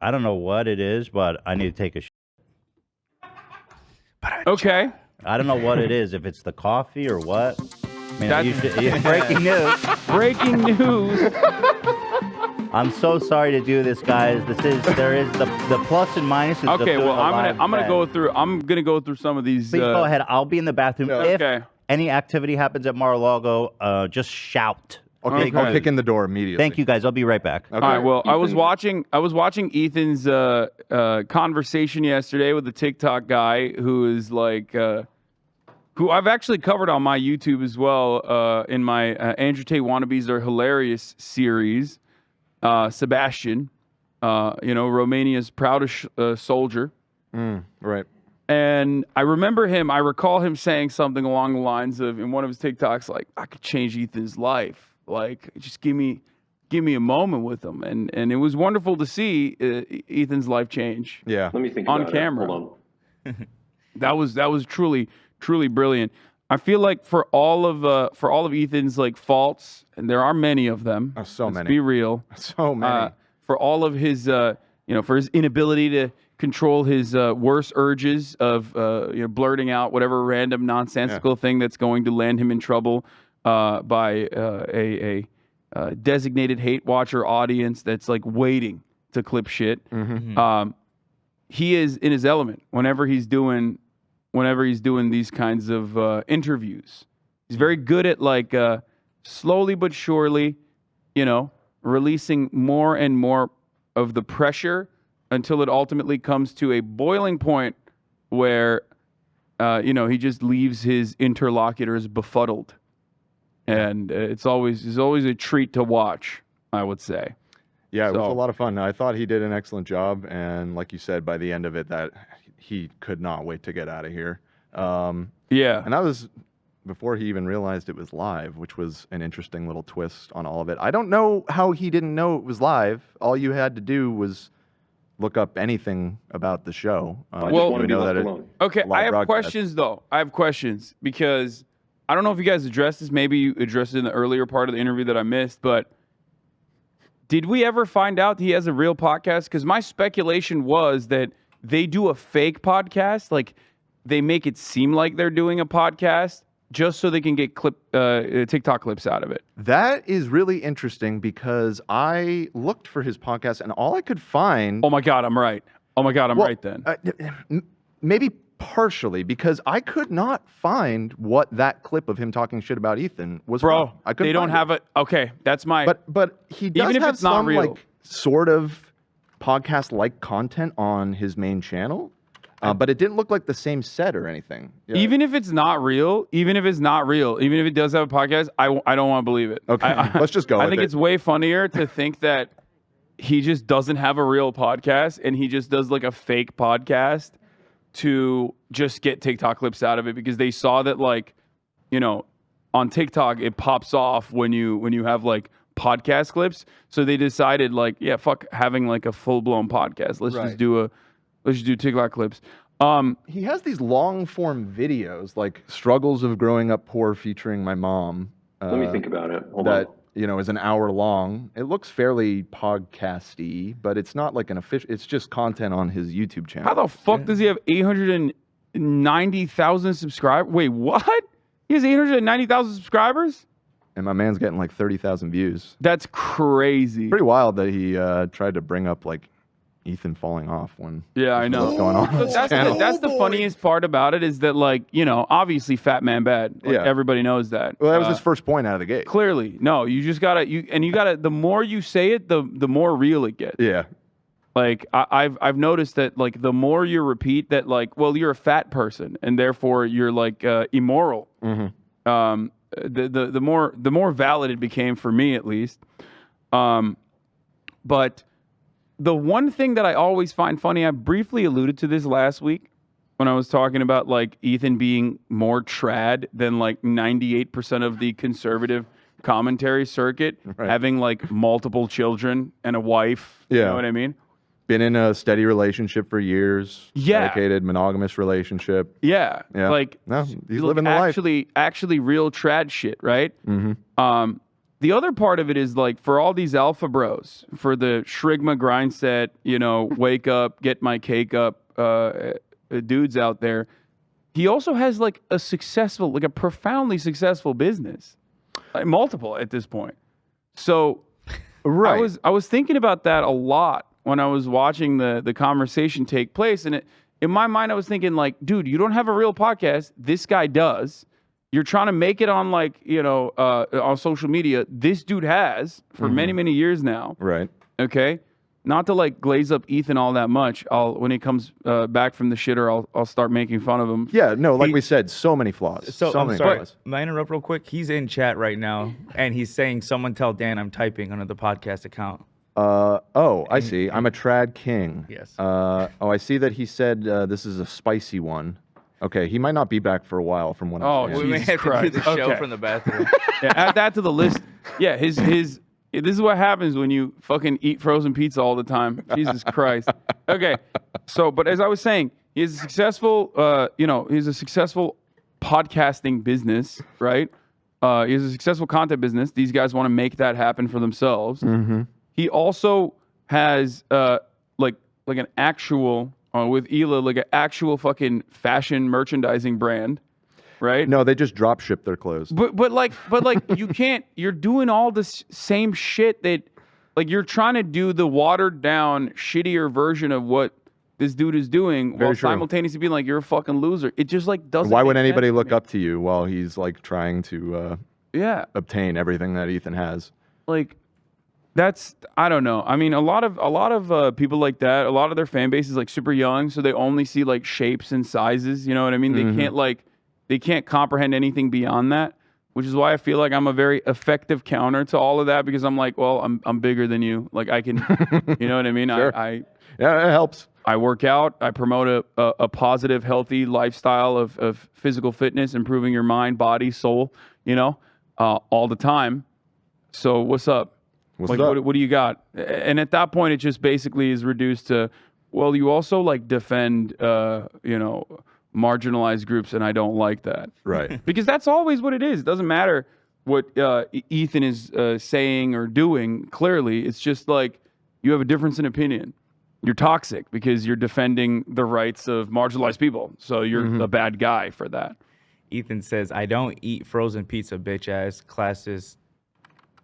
I don't know what it is, but I need to take a Okay. I don't know what it is, if it's the coffee or what. I mean, breaking news. Breaking news. I'm so sorry to do this, guys. There is the plus and minuses. Okay, of well, I'm gonna go through some of these. Please go ahead. I'll be in the bathroom. Okay. If any activity happens at Mar-a-Lago, just shout. I'll kick in the door immediately. Thank you, guys. I'll be right back. Okay. All right. Well, I was watching Ethan's conversation yesterday with the TikTok guy who is like, who I've actually covered on my YouTube as well in my Andrew Tate Wannabes Are Hilarious series. Sebastian, Romania's proudest soldier. Right. And I recall him saying something along the lines of, in one of his TikToks, like, I could change Ethan's life. Like, just give me a moment with him. And it was wonderful to see Ethan's life change. Yeah. Let me think on about camera. It. Hold on. That was truly brilliant. I feel like for all of Ethan's like faults, and there are many of them. Oh, so let's many. Be real. So many. For all of his, for his inability to control his worst urges of, blurting out whatever random nonsensical thing that's going to land him in trouble by a designated hate watcher audience that's like waiting to clip shit. He is in his element whenever he's doing these kinds of interviews. He's very good at like slowly but surely, releasing more and more of the pressure until it ultimately comes to a boiling point where, he just leaves his interlocutors befuddled. And it's always a treat to watch, I would say. Yeah, it was a lot of fun. I thought he did an excellent job. And like you said, by the end of it, that he could not wait to get out of here. Yeah. And that was before he even realized it was live, which was an interesting little twist on all of it. I don't know how he didn't know it was live. All you had to do was look up anything about the show. Okay, I have questions, though. I have questions because I don't know if you guys addressed this. Maybe you addressed it in the earlier part of the interview that I missed, but did we ever find out he has a real podcast? Because my speculation was that they do a fake podcast, like they make it seem like they're doing a podcast just so they can get TikTok clips out of it. That is really interesting because I looked for his podcast and all I could find... Oh my God, I'm right. Right then. Maybe partially because I could not find what that clip of him talking shit about Ethan was. Bro, I couldn't they don't have it. Okay, that's my... But he does even if have it's not some real. like sort of podcast-like content on his main channel, but it didn't look like the same set or anything. Yeah. Even if it's not real, even if it does have a podcast, I don't want to believe it. Okay, let's just go. I think it's way funnier to think that he just doesn't have a real podcast and he just does like a fake podcast to just get TikTok clips out of it because they saw that like, on TikTok it pops off when you have like podcast clips. So they decided like, yeah, fuck having like a full-blown podcast. Let's just do TikTok clips. He has these long-form videos like struggles of growing up poor featuring my mom. Let me think about it. Hold on. Is an hour long. It looks fairly podcasty, but it's not like an official. It's just content on his YouTube channel. How the fuck does he have 890,000 subscribers? Wait, what? He has 890,000 subscribers? And my man's getting like 30,000 views. That's crazy. Pretty wild that he tried to bring up like Ethan falling off when I know what's going on. That's the funniest part about it is that like, obviously fat man bad. Like, everybody knows that. Well, that was his first point out of the gate. Clearly. No, you just gotta the more you say it, the more real it gets. Yeah. Like I've noticed that like the more you repeat that like, well, you're a fat person and therefore you're like immoral. Mm-hmm. The more valid it became for me at least. But the one thing that I always find funny, I briefly alluded to this last week when I was talking about like Ethan being more trad than like 98% of the conservative commentary circuit, having like multiple children and a wife. You know what I mean? Been in a steady relationship for years. Yeah. Dedicated, monogamous relationship. Yeah. Like, no, he's living the life. Actually real trad shit, right? Mm-hmm. the other part of it is like for all these alpha bros, for the Shrigma grind set, wake up, get my cake up, dudes out there. He also has like a profoundly successful business, like multiple at this point. So, Right. I was thinking about that a lot when I was watching the conversation take place, and in my mind I was thinking like, dude, you don't have a real podcast. This guy does. You're trying to make it on on social media. This dude has for many years now. Right. Okay. Not to like glaze up Ethan all that much. When he comes back from the shitter, I'll start making fun of him. Yeah, no, like we said, so many flaws. So I'm many sorry. flaws. May I interrupt real quick? He's in chat right now, and he's saying, "Someone tell Dan I'm typing under the podcast account." I see. I'm a trad king. Yes. I see that he said this is a spicy one. Okay, he might not be back for a while from what I'm We saying. may Jesus have to do Christ. the show Okay. from the bathroom. Yeah, add that to the list. Yeah, his this is what happens when you fucking eat frozen pizza all the time. Jesus Christ. Okay. So, but as I was saying, he's a successful he's a successful podcasting business, right? He has a successful content business. These guys want to make that happen for themselves. Mm-hmm. He also has like an actual with Hila, like an actual fucking fashion merchandising brand, right? No, they just drop ship their clothes. But like you can't. You're doing all this same shit that, like, you're trying to do the watered down, shittier version of what this dude is doing, Very while true. simultaneously being like, you're a fucking loser. It just like doesn't. Why would make anybody sense to look me. up to you while he's like trying to Yeah, obtain everything that Ethan has? like that's, I don't know. I mean, a lot of people like that. A lot of their fan base is like super young, so they only see like shapes and sizes. You know what I mean? They can't comprehend anything beyond that. Which is why I feel like I'm a very effective counter to all of that, because I'm like, well, I'm bigger than you. Like I can, you know what I mean? Sure. Yeah, it helps. I work out. I promote a positive, healthy lifestyle of physical fitness, improving your mind, body, soul, all the time. So what's up? What's Like, up? what do you got? And at that point, it just basically is reduced to, well, you also like defend, marginalized groups, and I don't like that. Right. Because that's always what it is. It doesn't matter what Ethan is saying or doing. Clearly, it's just like you have a difference in opinion. You're toxic because you're defending the rights of marginalized people. So you're a bad guy for that. Ethan says, "I don't eat frozen pizza, bitch ass." Classes.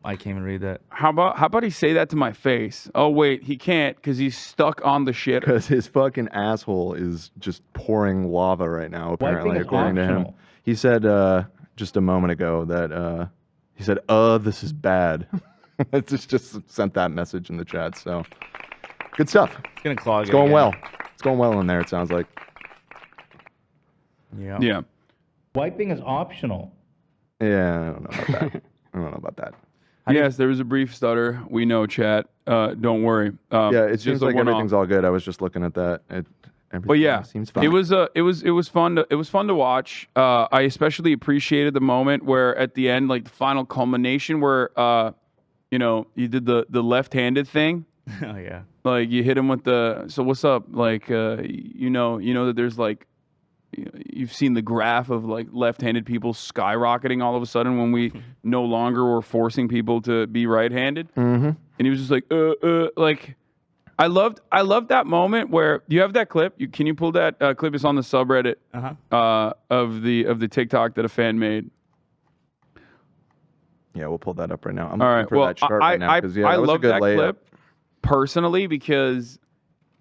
I can't even read that. How about he say that to my face? Oh wait, he can't because he's stuck on the shit. Because his fucking asshole is just pouring lava right now, apparently, Wiping is according to him. optional. He said just a moment ago that he said, this is bad. It's just sent that message in the chat. So good stuff. It's gonna clog. It's going well. It's going well in there, it sounds like. Yeah. Yeah. Wiping is optional. Yeah, I don't know about that. I don't know about that. Yes, there was a brief stutter. We know, chat. Don't worry. Yeah, it it's seems just a like one-off. everything's all good. I was just looking at that. Everything But yeah, seems fine. it was fun to watch. I especially appreciated the moment where at the end, like the final culmination, where you did the left-handed thing. Oh yeah. Like you hit him with the, so what's up? Like you know that there's like, you've seen the graph of like left-handed people skyrocketing all of a sudden when we no longer were forcing people to be right-handed. Mm-hmm. And he was just like like I loved that moment where you have that clip. Can you pull that clip? It's on the subreddit of the TikTok that a fan made. Yeah, we'll pull that up right now. I'm All looking right. for Well, that chart right now I because that was a love good that layup. clip personally because,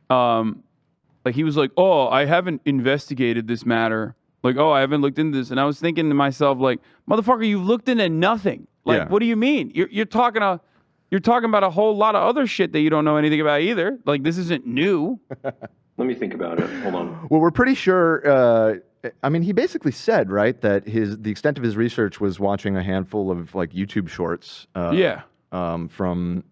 like he was like, "Oh, I haven't investigated this matter. Like, oh, I haven't looked into this." And I was thinking to myself, like, "Motherfucker, you've looked into nothing. Like, Yeah. what do you mean? You're talking about a whole lot of other shit that you don't know anything about either. Like, this isn't new." Let me think about it. Hold on. Well, we're pretty sure. I mean, he basically said, right, that the extent of his research was watching a handful of like YouTube shorts. Yeah. From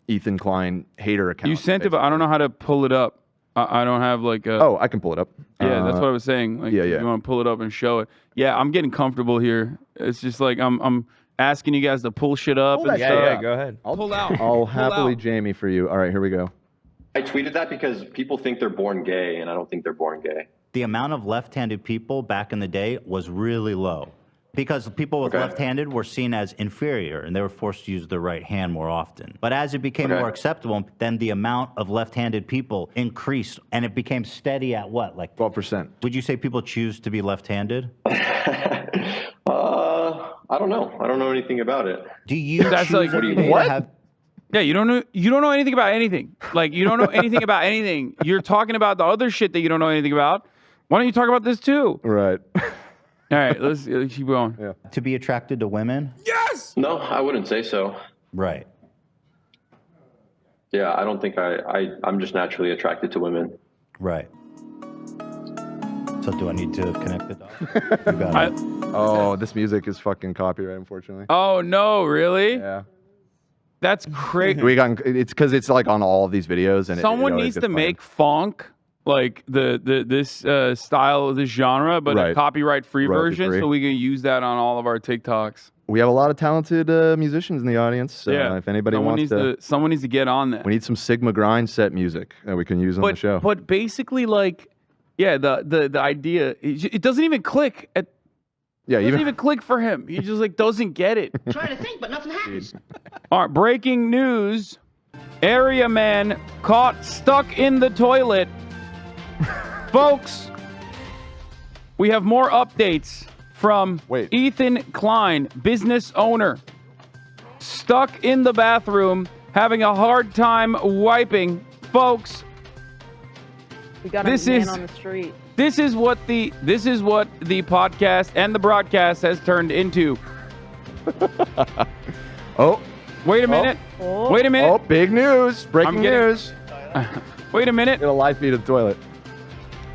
Ethan Klein hater accounts. You sent it, but I don't know how to pull it up. I don't have like a. Oh, I can pull it up. Yeah, that's what I was saying. Like, yeah. if you want to pull it up and show it. Yeah, I'm getting comfortable here. It's just like I'm asking you guys to pull shit up and that stuff. shit Yeah, up. go ahead. Pull out. I'll Pull happily out. Jamie for you. All right, here we go. I tweeted that because people think they're born gay, and I don't think they're born gay. The amount of left-handed people back in the day was really low. Because people with Okay. left-handed were seen as inferior, and they were forced to use their right hand more often. But as it became Okay. more acceptable, then the amount of left-handed people increased, and it became steady at what? Like 12%. Would you say people choose to be left-handed? I don't know. I don't know anything about it. Do you That's choose like- every What do you day to What? have? Yeah, you don't know anything about anything. Like you don't know anything about anything. You're talking about the other shit that you don't know anything about. Why don't you talk about this too? Right. All right, let's keep going. Yeah. To be attracted to women? Yes. No, I wouldn't say so. Right. Yeah, I don't think I'm just naturally attracted to women. Right. So do I need to connect the dots? You got it. Oh, this music is fucking copyright, unfortunately. Oh no, really? Yeah. That's crazy. It's because it's like on all of these videos, and Someone it always needs gets to flagged. make funk like this style, this genre, but a Right. copyright-free Royalty version, free. so we can use that on all of our TikToks. We have a lot of talented musicians in the audience. So Yeah. if anybody someone wants needs to, someone needs to get on that. we need some Sigma grind set music that we can use on the show. But basically, like, yeah, the idea it doesn't even click at. Yeah, It doesn't even click for him. He just like doesn't get it. Trying to think, but nothing happens. All right, breaking news. Area man caught stuck in the toilet. Folks, we have more updates from Wait. Ethan Klein, business owner. Stuck in the bathroom, having a hard time wiping. Folks, We got This a man is- on the street. this is what the podcast and the broadcast has turned into. Oh, Wait a minute. Oh. Wait a minute. oh, big news! Breaking getting- news! Wait a minute. Get a live feed of the toilet.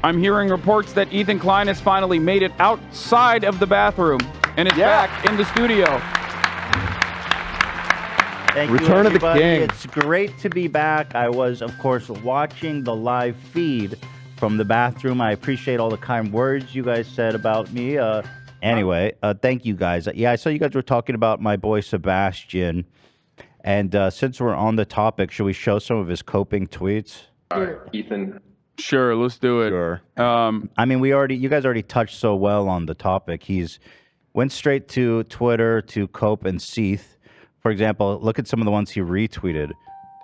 I'm hearing reports that Ethan Klein has finally made it outside of the bathroom and is Yeah. back in the studio. Thank Return you, of the everybody. King. It's great to be back. I was, of course, watching the live feed from the bathroom. I appreciate all the kind words you guys said about me. Anyway, thank you guys. Yeah, I saw you guys were talking about my boy Sebastian. And since we're on the topic, should we show some of his coping tweets? All right, Ethan. Sure, let's do it. Sure. I mean, you guys already touched so well on the topic. He's went straight to Twitter to cope and seethe. For example, look at some of the ones he retweeted.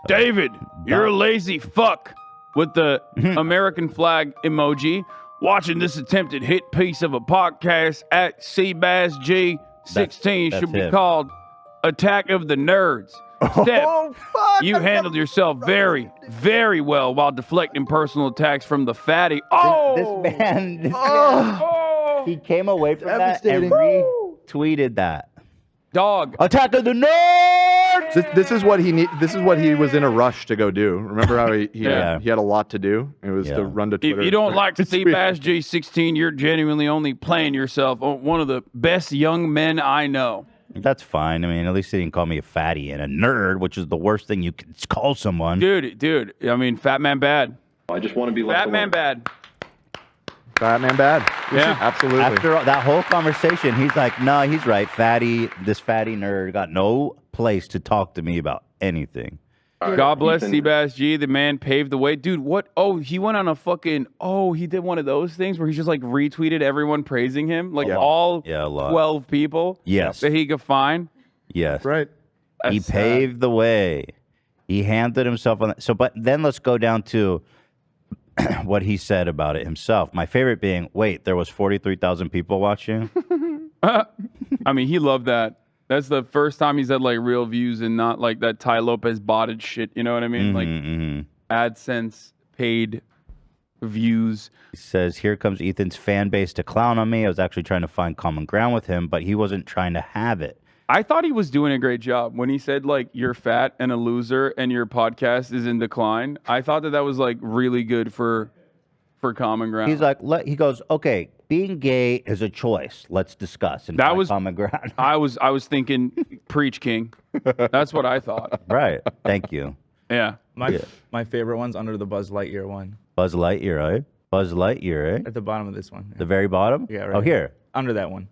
David, you're a lazy fuck with the American flag emoji. Watching this attempted hit piece of a podcast at CBassG16 That's should be him. called Attack of the Nerds. Steph, Oh, fuck! you handled yourself very, very well while deflecting personal attacks from the fatty. Oh! This man, Oh! he came away from that and Devastating. retweeted that. Dog. Attack of the Nerds! This is what he need. This is what he was in a rush to go do. Remember how he Yeah. had a lot to do. It was Yeah. to run to Twitter. If you don't like to see Tweet. Bass G16, you're genuinely only playing yourself. One of the best young men I know. That's fine. I mean, at least he didn't call me a fatty and a nerd, which is the worst thing you can call someone. Dude, I mean, fat man bad. I just want to be left Fat man alone. bad. Fat man bad. Yeah. absolutely. After that whole conversation, he's like, no, he's right. This fatty nerd got no place to talk to me about anything. All right, God bless Ethan. Seabass G. The man paved the way. Dude, what? Oh, he went on a fucking. Oh, he did one of those things where he just like retweeted everyone praising him. Like Yeah. all Yeah, a lot. 12 people Yes. that he could find. Yes. right. He That's sad. paved the way. He handed himself on that. So, but then let's go down to what he said about it himself. My favorite being, wait, there was 43,000 people watching? I mean, he loved that. That's the first time he's had like real views and not like that Ty Lopez botted shit. You know what I mean? Like Mhm. AdSense paid views. He says, here comes Ethan's fan base to clown on me. I was actually trying to find common ground with him, but he wasn't trying to have it. I thought he was doing a great job when he said like you're fat and a loser and your podcast is in decline. I thought that was like really good for common ground. He's like, he goes, okay, being gay is a choice. Let's discuss and That find was- common ground. I was thinking preach king. That's what I thought. Right. Thank you. Yeah. My favorite one's under the Buzz Lightyear one. Buzz Lightyear, eh? Buzz Lightyear, eh? At the bottom of this one. The very bottom? Yeah, right Oh, here. here. Under that one.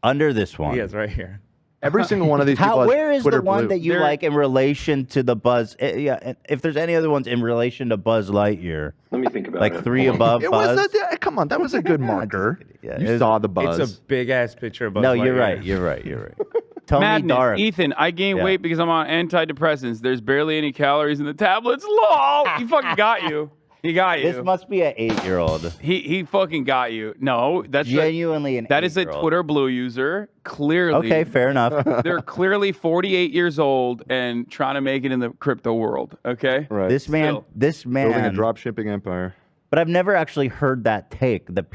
Under this one. Yes, right here. Every single one of these people has Where is Twitter the one blue. that you There- like in relation to the Buzz? Yeah, and if there's any other ones in relation to Buzz Lightyear, Let me think about like it. 3 Hold on. above It Buzz. was come on, that was a good marker. Yeah, You it's- saw the buzz. It's a big ass picture of Buzz No, you're Lightyear. right. You're right. You're right. Tony Madness. Dark. Ethan, I gained Yeah. weight because I'm on antidepressants. There's barely any calories in the tablets. LOL. He fucking got you. He got you. This must be an 8-year-old. He fucking got you. No, that's Genuinely an that is a 8-year-old. Twitter blue user. Clearly. Okay, fair enough. They're clearly 48 years old and trying to make it in the crypto world. Okay. right. This man, Still. this building a man. drop shipping empire. But I've never actually heard that take that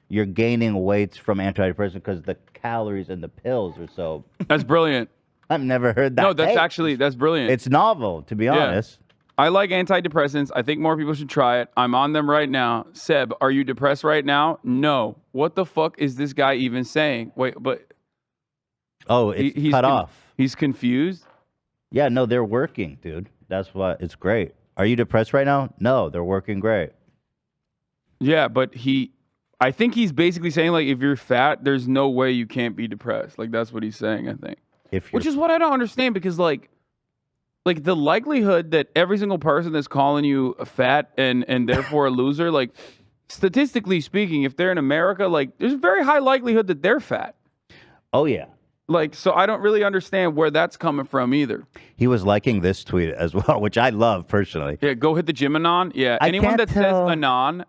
you're gaining weights from antidepressant because the calories in the pills are so. That's brilliant. I've never heard that. No, that's take. that's brilliant. It's novel, to be honest. I like antidepressants. I think more people should try it. I'm on them right now. Seb, are you depressed right now? No. What the fuck is this guy even saying? Wait, but Oh, it's he's cut off. He's confused. Yeah, no, they're working, dude. That's why it's great. Are you depressed right now? No, they're working great. Yeah, but I think he's basically saying like if you're fat, there's no way you can't be depressed. Like that's what he's saying, I think. Which is what I don't understand because like the likelihood that every single person that's calling you fat and therefore a loser, like statistically speaking, if they're in America, like there's a very high likelihood that they're fat. Oh yeah. Like, so I don't really understand where that's coming from either. He was liking this tweet as well, which I love personally. Yeah, go hit the gym Anon. Yeah, I anyone can't that tell- says Anon,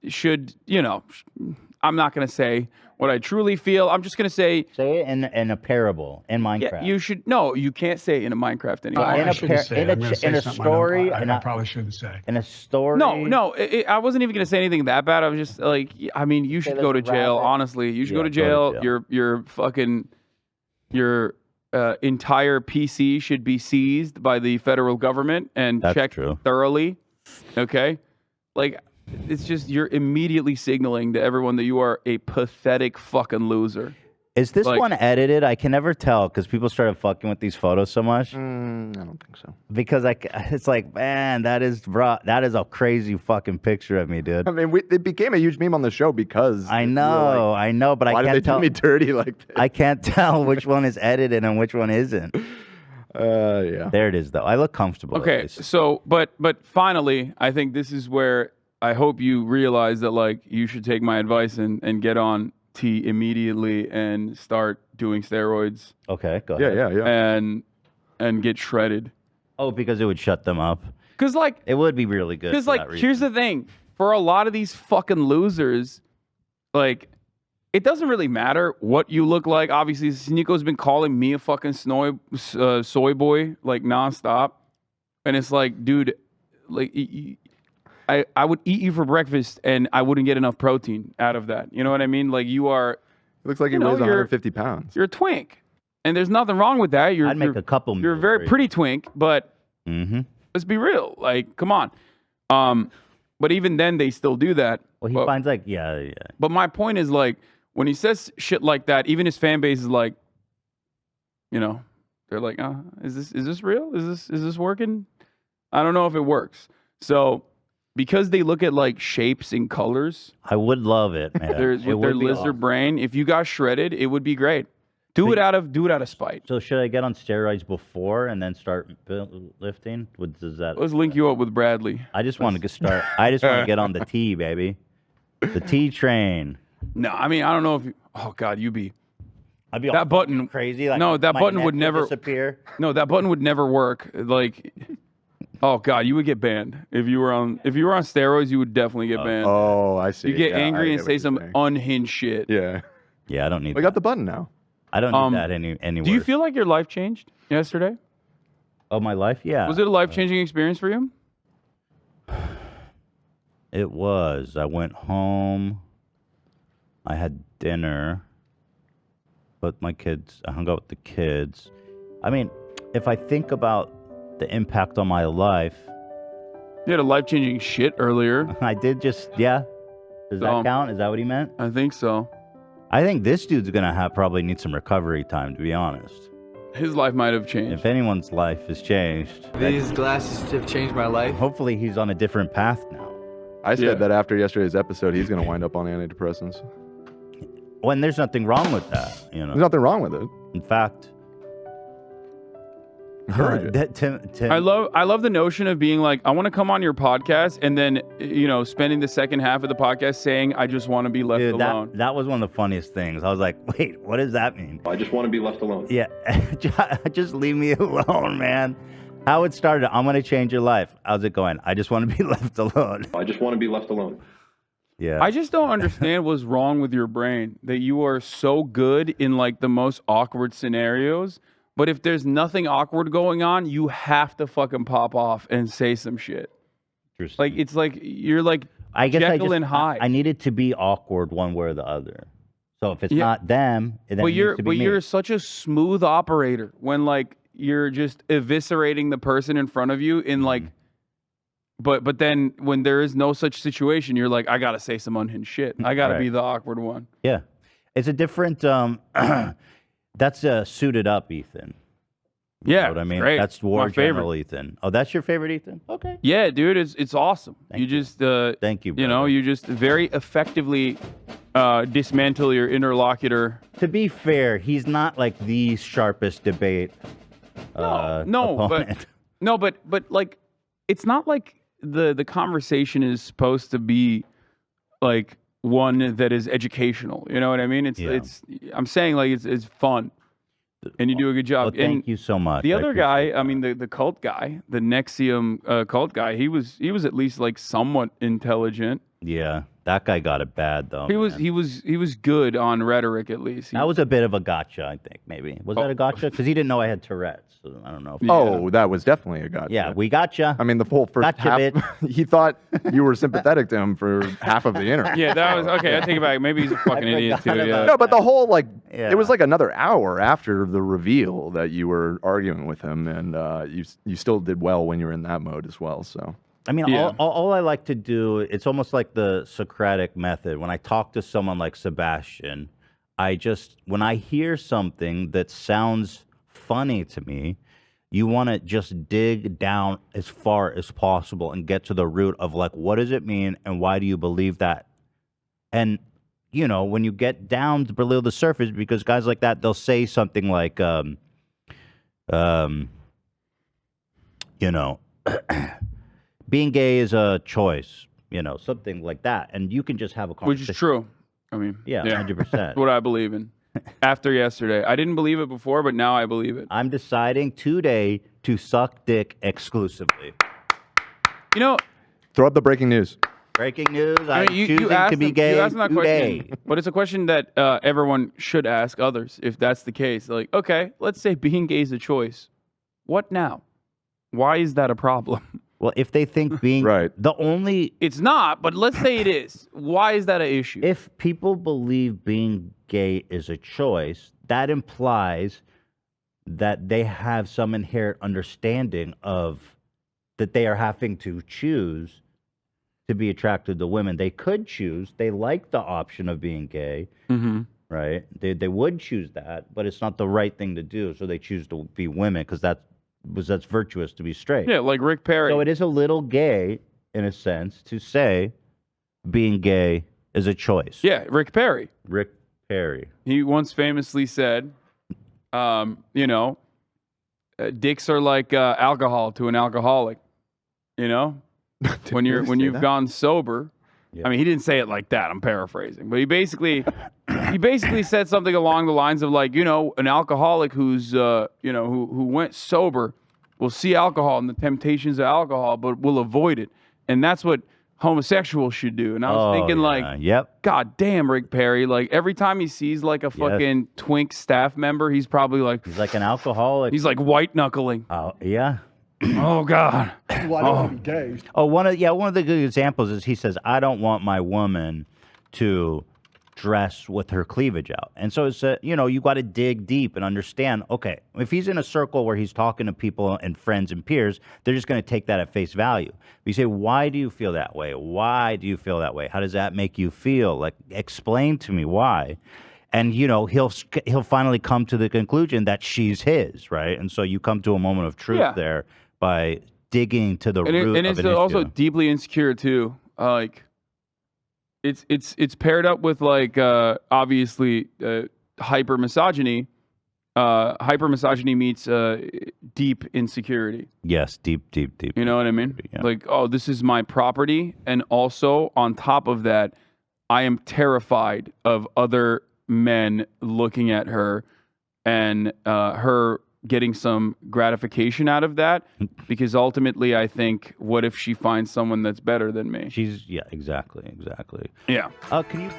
should, I'm not going to say what I truly feel. I'm just going to say, Say it in a parable in Minecraft. yeah, you should, no, you can't say it in a Minecraft anymore. in I a shouldn't par- say in it. a I'm gonna ch- say in a something story, I and I- probably shouldn't say. in a story. No, I wasn't even going to say anything that bad. I was just like, I mean, you should there's go to a jail, rabbit. honestly. You should Yeah, go to jail. Your fucking, your entire PC should be seized by the federal government and That's checked true. thoroughly. Okay? Like, it's just, you're immediately signaling to everyone that you are a pathetic fucking loser. Is this like- one edited? I can never tell because people started fucking with these photos so much. I don't think so. Because it's like, man, that is a crazy fucking picture of me, dude. I mean, it became a huge meme on the show because I we were know, like, but I why did can't they tell. do me dirty like this? I can't tell which one is edited and which one isn't. Yeah. There it is, though. I look comfortable. at Okay, least. so, but finally, I think this is where I hope you realize that, like, you should take my advice and get on T immediately and start doing steroids Okay, go ahead. Yeah. and get shredded. Oh, because it would shut them up. Because, like, It would be really good. Because, for like, that reason. here's the thing. For a lot of these fucking losers, like, it doesn't really matter what you look like. Obviously, Nico's been calling me a fucking soy boy, like, nonstop. And it's like, dude, like, I would eat you for breakfast and I wouldn't get enough protein out of that. You know what I mean? Like, you are, It looks like he You know, weighs you're- 150 pounds. you're a twink. And there's nothing wrong with that. I'd make a couple. You're a very pretty twink, but Mm-hmm. let's be real. Like, come on. But even then, they still do that. Well, he But- finds like, yeah. But my point is, like, when he says shit like that, even his fan base is like, they're like, is this real? Is this working? I don't know if it works. So because they look at like shapes and colors, I would love it, man. with It their would be lizard awesome. brain, if you got shredded, it would be great. Do it out of spite. So should I get on steroids before and then start lifting? Does that? Let's link you up with Bradley. I just want to start. I just want to get on the T, baby. The T train. No, I mean, I don't know if you, oh God, you be. I'd be all That button- fucking crazy. Like no, that my button neck would never- disappear. No, that button would never work. Like, oh God, you would get banned if you were on steroids. You would definitely get banned. Oh, I see. You get Yeah, I angry and get what say you're some saying. unhinged shit. Yeah. Yeah, I don't need. We that. got the button now. I don't need that any. Do you worse. feel like your life changed yesterday? Oh, my life? Yeah. Was it a life-changing experience for you? It was. I went home. I had dinner. But I hung out with the kids. I mean, if I think about the impact on my life, You had a life-changing shit earlier. I did just, yeah. Does that count? Is that what he meant? I think so. I think this dude's gonna probably need some recovery time, to be honest. His life might have changed. If anyone's life has changed, These glasses have changed my life. hopefully he's on a different path now. I said Yeah. that after yesterday's episode, he's going to wind up on antidepressants. When there's nothing wrong with that, you know. There's nothing wrong with it. In fact, Encourage it. Tim, I love the notion of being like, I want to come on your podcast, and then spending the second half of the podcast saying, I just want to be left dude, alone. that was one of the funniest things. I was like, wait, what does that mean? I just want to be left alone. Yeah, just leave me alone, man. How it started, I'm going to change your life. How's it going? I just want to be left alone. I just want to be left alone. Yeah. I just don't understand what's wrong with your brain that you are so good in like the most awkward scenarios. But if there's nothing awkward going on, you have to fucking pop off and say some shit. Like it's like you're like I guess Jekyll and Hyde. I need it to be awkward one way or the other. So if it's not them, then it needs to be me. You're such a smooth operator when like you're just eviscerating the person in front of you in like. But then when there is no such situation, you're like, I gotta say some unhinged shit. I gotta be the awkward one. Yeah, it's a different. That's suited up, Ethan. You know what I mean? great. That's War My favorite. General Ethan. Oh, that's your favorite Ethan? Okay. Yeah, dude, it's awesome. Thank you. Just Thank you. you know, brother. you just very effectively dismantle your interlocutor. To be fair, he's not like the sharpest debate. Opponent. But like, it's not like the conversation is supposed to be like one that is educational. You know what I mean? It's I'm saying like it's fun, and you do a good job. Well, thank you so much. The I other guy, appreciate I mean the cult guy, the Nexium cult guy, he was at least like somewhat intelligent. Yeah, that guy got it bad though. He was man. he was good on rhetoric at least. That was a bit of a gotcha, I think. Maybe was that a gotcha? Because he didn't know I had Tourette's. So I don't know. If Oh, that was definitely a gotcha. yeah, we gotcha. I mean, the whole first Gotcha, half, bitch. he thought you were sympathetic to him for half of the interview. Yeah, that was okay. I take it back. Maybe he's a fucking idiot too. forgot Yeah. about No, but the whole Yeah. it was like another hour after the reveal that you were arguing with him, and you still did well when you were in that mode as well. So I mean, Yeah. all I like to do, it's almost like the Socratic method. When I talk to someone like Sebastian, when I hear something that sounds funny to me, you want to just dig down as far as possible and get to the root of like, what does it mean and why do you believe that? And, you know, when you get down below the surface, because guys like that, they'll say something like, you know, being gay is a choice, you know, something like that. And you can just have a conversation. Which is true. I mean, Yeah, 100%. what I believe in. After yesterday, I didn't believe it before, but now I believe it. I'm deciding today to suck dick exclusively. You know, throw up the breaking news. Breaking news, I I'm mean, you choosing asked to be them- gay you asked them that today. question, but it's a question that everyone should ask others if that's the case. Like, okay, let's say being gay is a choice. What now? Why is that a problem? Well, if they think being Right. the only It's not, but let's say it is. Why is that an issue? if people believe being gay is a choice, that implies that they have some inherent understanding of that they are having to choose to be attracted to women. They could choose. They like the option of being gay, Mm-hmm. right? They would choose that, but it's not the right thing to do. So they choose to be women because that's virtuous to be straight. Yeah, like Rick Perry. So it is a little gay, in a sense, to say being gay is a choice. Yeah, Rick Perry. Rick Perry. He once famously said, you know, dicks are like alcohol to an alcoholic. You know, when you've gone sober. Yeah. I mean, he didn't say it like that. I'm paraphrasing, but he basically said something along the lines of like, you know, an alcoholic who's you know who went sober will see alcohol and the temptations of alcohol, but will avoid it, and that's what homosexuals should do. And I was thinking like, yep. God damn, Rick Perry, like every time he sees like a fucking twink staff member, he's probably like, He's like an alcoholic. he's like white knuckling. Oh, yeah. Oh God. Well, I don't want to be gay. Oh, one of the good examples is he says, I don't want my woman to dress with her cleavage out. And so it's, you know, you got to dig deep and understand, okay, if he's in a circle where he's talking to people and friends and peers, they're just going to take that at face value. But you say, why do you feel that way? Why do you feel that way? How does that make you feel? Like, explain to me why. And, you know, he'll finally come to the conclusion that she's his, right? And so you come to a moment of truth there by digging to the root And of it's an also issue. deeply insecure too. Like, it's paired up with like obviously hyper misogyny. Hyper misogyny meets deep insecurity. Yes, deep. You know what I mean? Yeah. Like, oh, this is my property, and also on top of that, I am terrified of other men looking at her and her getting some gratification out of that, because ultimately I think, what if she finds someone that's better than me? Yeah, exactly. Yeah. Can you